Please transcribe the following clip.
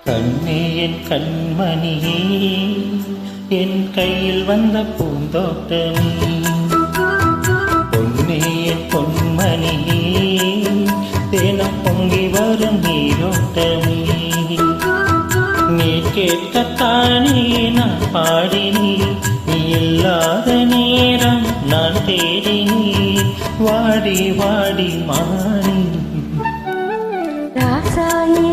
கண்ணே என் கண்மணியே, என் கையில் வந்த பூந்தோட்டமே, பொன்னே என் பொன்மணியே, தேனம் பொங்கி வரும் நீரோட்டமே. நீ கேட்கத்தானே நான் பாடினேன், நீ இல்லாத நேரம் நான் தேடினேன், வாடி வாடி மாறி ராசாயி